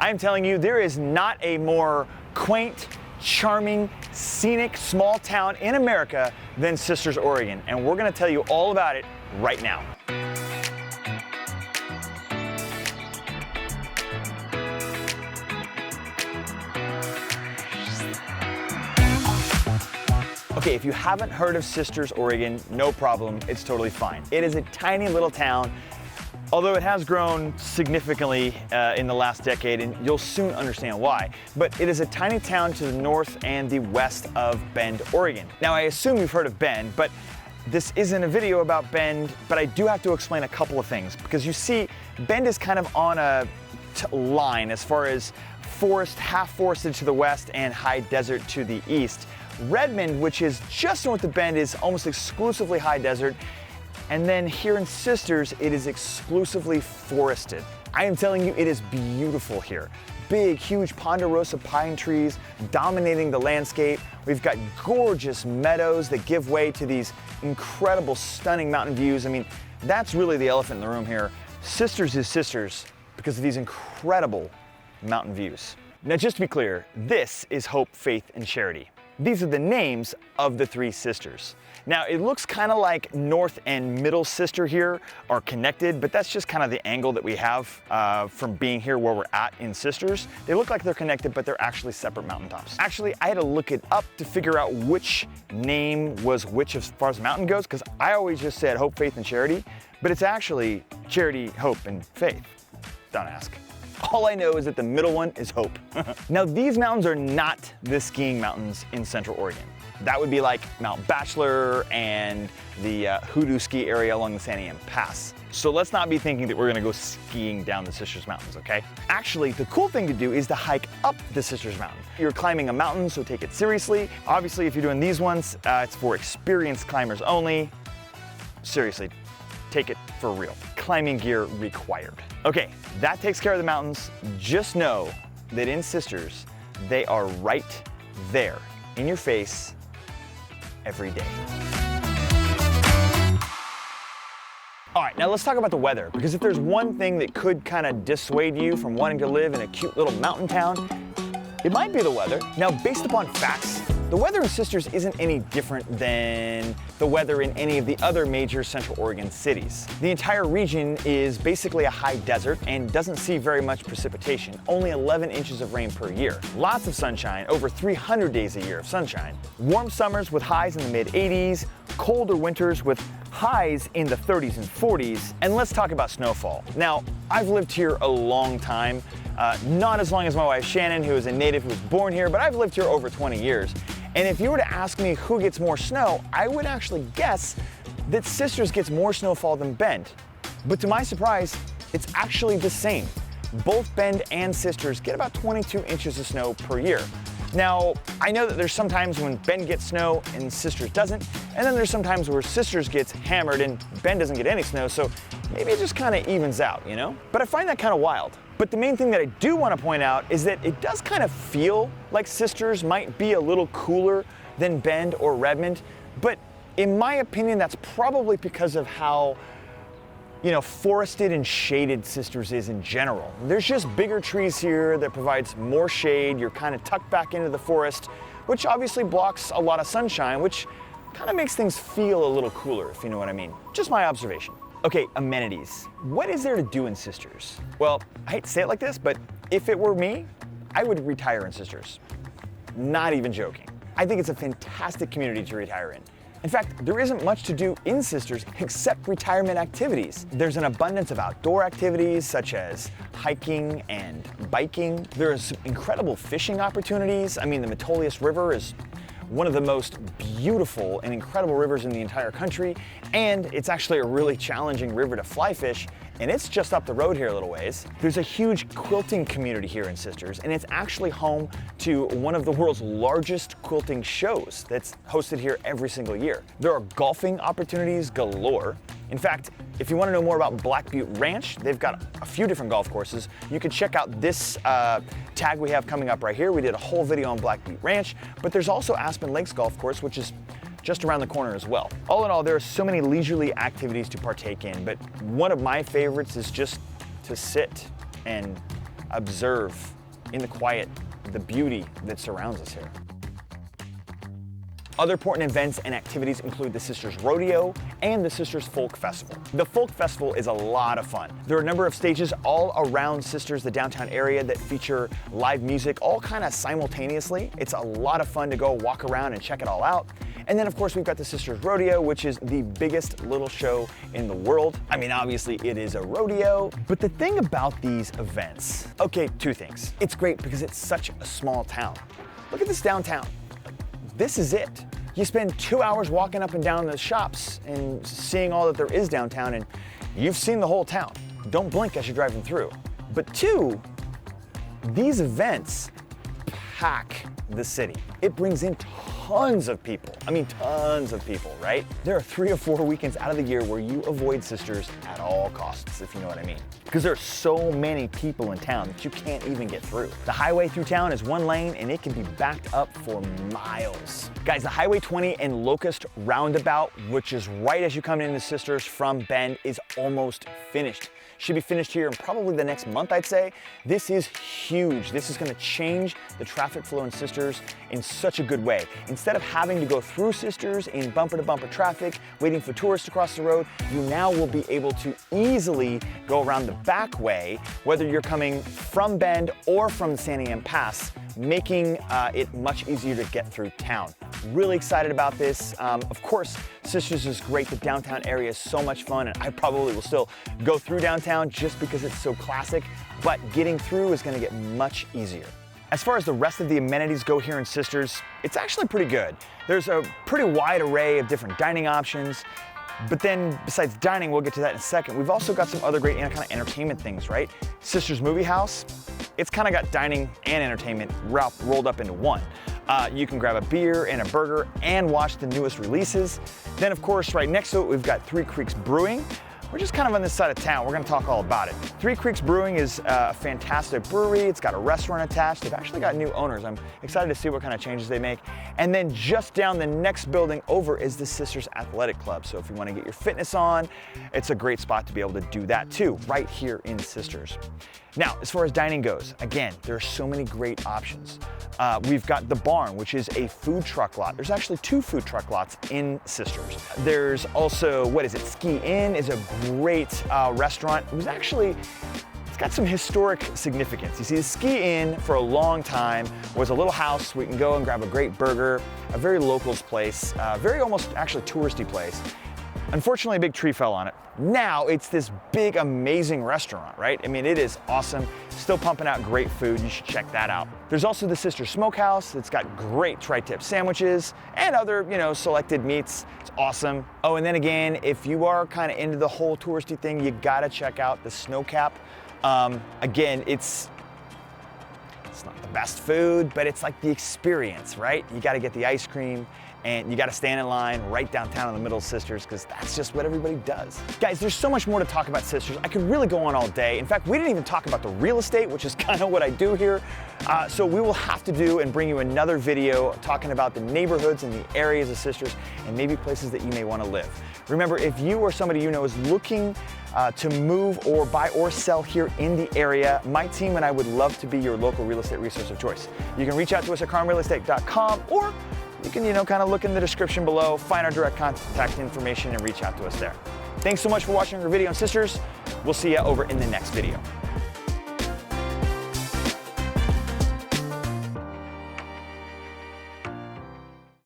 I'm telling you, there is not a more quaint, charming, scenic, small town in America than Sisters, Oregon. And we're gonna tell you all about it right now. Okay, if you haven't heard of Sisters, Oregon, no problem, it's totally fine. It is a tiny little town, although it has grown significantly in the last decade, and you'll soon understand why. But it is a tiny town to the north and the west of Bend, Oregon. Now, I assume you've heard of Bend, but this isn't a video about Bend, but I do have to explain a couple of things, because you see, Bend is kind of on a line as far as forest, half forested to the west and high desert to the east. Redmond, which is just north of Bend, is almost exclusively high desert. And then here in Sisters, it is exclusively forested. I am telling you, it is beautiful here. Big, huge ponderosa pine trees dominating the landscape. We've got gorgeous meadows that give way to these incredible, stunning mountain views. I mean, that's really the elephant in the room here. Sisters is Sisters because of these incredible mountain views. Now, just to be clear, this is Hope, Faith, and Charity. These are the names of the three sisters. Now, it looks kind of like North and Middle Sister here are connected, but that's just kind of the angle that we have from being here where we're at in Sisters. They look like they're connected, but they're actually separate mountaintops. Actually, I had to look it up to figure out which name was which as far as mountain goes, because I always just said Hope, Faith, and Charity, but it's actually Charity, Hope, and Faith. Don't ask. All I know is that the middle one is Hope. Now, these mountains are not the skiing mountains in Central Oregon. That would be like Mount Bachelor and the Hoodoo ski area along the Santiam Pass. So let's not be thinking that we're gonna go skiing down the Sisters Mountains, okay? Actually, the cool thing to do is to hike up the Sisters Mountain. You're climbing a mountain, so take it seriously. Obviously, if you're doing these ones, it's for experienced climbers only. Seriously, take it for real. Climbing gear required. Okay, that takes care of the mountains. Just know that in Sisters, they are right there in your face every day. All right, now let's talk about the weather, because if there's one thing that could kind of dissuade you from wanting to live in a cute little mountain town, it might be the weather. Now, based upon facts, the weather in Sisters isn't any different than the weather in any of the other major Central Oregon cities. The entire region is basically a high desert and doesn't see very much precipitation, only 11 inches of rain per year. Lots of sunshine, over 300 days a year of sunshine. Warm summers with highs in the mid-80s, colder winters with highs in the 30s and 40s, and let's talk about snowfall. Now, I've lived here a long time, not as long as my wife Shannon, who is a native who was born here, but I've lived here over 20 years. And if you were to ask me who gets more snow, I would actually guess that Sisters gets more snowfall than Bend. But to my surprise, it's actually the same. Both Bend and Sisters get about 22 inches of snow per year. Now, I know that there's some times when Bend gets snow and Sisters doesn't, and then there's some times where Sisters gets hammered and Bend doesn't get any snow, so maybe it just kind of evens out, you know? But I find that kind of wild. But the main thing that I do want to point out is that it does kind of feel like Sisters might be a little cooler than Bend or Redmond, but in my opinion, that's probably because of how, you know, forested and shaded Sisters is in general. There's just bigger trees here that provides more shade. You're kind of tucked back into the forest, which obviously blocks a lot of sunshine, which kind of makes things feel a little cooler, if you know what I mean. Just my observation. Okay, amenities. What is there to do in Sisters? Well, I hate to say it like this, but if it were me, I would retire in Sisters. Not even joking. I think it's a fantastic community to retire in. In fact, there isn't much to do in Sisters except retirement activities. There's an abundance of outdoor activities such as hiking and biking. There's incredible fishing opportunities. I mean, the Metolius River is one of the most beautiful and incredible rivers in the entire country, and it's actually a really challenging river to fly fish, and it's just up the road here a little ways. There's a huge quilting community here in Sisters, and it's actually home to one of the world's largest quilting shows that's hosted here every single year. There are golfing opportunities galore. In fact, if you want to know more about Black Butte Ranch, they've got a few different golf courses. You can check out this tag we have coming up right here. We did a whole video on Black Butte Ranch, but there's also Aspen Lakes Golf Course, which is just around the corner as well. All in all, there are so many leisurely activities to partake in, but one of my favorites is just to sit and observe in the quiet the beauty that surrounds us here. Other important events and activities include the Sisters Rodeo and the Sisters Folk Festival. The Folk Festival is a lot of fun. There are a number of stages all around Sisters, the downtown area, that feature live music all kind of simultaneously. It's a lot of fun to go walk around and check it all out. And then of course we've got the Sisters Rodeo, which is the biggest little show in the world. I mean, obviously it is a rodeo, but the thing about these events, okay, two things. It's great because it's such a small town. Look at this downtown. This is it. You spend 2 hours walking up and down the shops and seeing all that there is downtown, and you've seen the whole town. Don't blink as you're driving through. But two, these events pack the city. It brings in tons of people. I mean, tons of people, right? There are 3 or 4 weekends out of the year where you avoid Sisters at all costs, if you know what I mean. Because there are so many people in town that you can't even get through. The highway through town is 1 lane and it can be backed up for miles. Guys, the Highway 20 and Locust roundabout, which is right as you come into Sisters from Bend, is almost finished. Should be finished here in probably the next month, I'd say. This is huge. This is gonna change the traffic flow in Sisters in such a good way. Instead of having to go through Sisters in bumper to bumper traffic, waiting for tourists to cross the road, you now will be able to easily go around the back way, whether you're coming from Bend or from the San Am Pass, making it much easier to get through town. Really excited about this. Of course, Sisters is great. The downtown area is so much fun, and I probably will still go through downtown just because it's so classic, but getting through is gonna get much easier. As far as the rest of the amenities go here in Sisters, it's actually pretty good. There's a pretty wide array of different dining options, but then besides dining, we'll get to that in a second, we've also got some other great kind of entertainment things, right? Sisters Movie House, it's kind of got dining and entertainment rolled up into one. You can grab a beer and a burger and watch the newest releases. Then of course, right next to it, we've got Three Creeks Brewing. We're just kind of on this side of town. We're gonna talk all about it. Three Creeks Brewing is a fantastic brewery. It's got a restaurant attached. They've actually got new owners. I'm excited to see what kind of changes they make. And then just down the next building over is the Sisters Athletic Club. So if you wanna get your fitness on, it's a great spot to be able to do that too, right here in Sisters. Now, as far as dining goes, again, there are so many great options. We've got The Barn, which is a food truck lot. There's actually 2 food truck lots in Sisters. There's also, Ski Inn is a great restaurant. It's got some historic significance. You see, the Ski Inn for a long time was a little house where you can go and grab a great burger, a very locals place, very almost actually touristy place. Unfortunately, a big tree fell on it. Now it's this big, amazing restaurant, right? I mean, it is awesome. Still pumping out great food. You should check that out. There's also the Sisters Smokehouse. It's got great tri-tip sandwiches and other, selected meats. It's awesome. Oh, and then again, if you are kind of into the whole touristy thing, you gotta check out the Snow Cap. Again, it's not the best food, but it's like the experience, right? You gotta get the ice cream, and you gotta stand in line right downtown in the middle of Sisters, because that's just what everybody does. Guys, there's so much more to talk about Sisters. I could really go on all day. In fact, we didn't even talk about the real estate, which is kind of what I do here. So we will have to do and bring you another video talking about the neighborhoods and the areas of Sisters and maybe places that you may wanna live. Remember, if you or somebody you know is looking to move or buy or sell here in the area, my team and I would love to be your local real estate resource of choice. You can reach out to us at carmrealestate.com, or you can, kind of look in the description below, find our direct contact information and reach out to us there. Thanks so much for watching our video on Sisters. We'll see you over in the next video.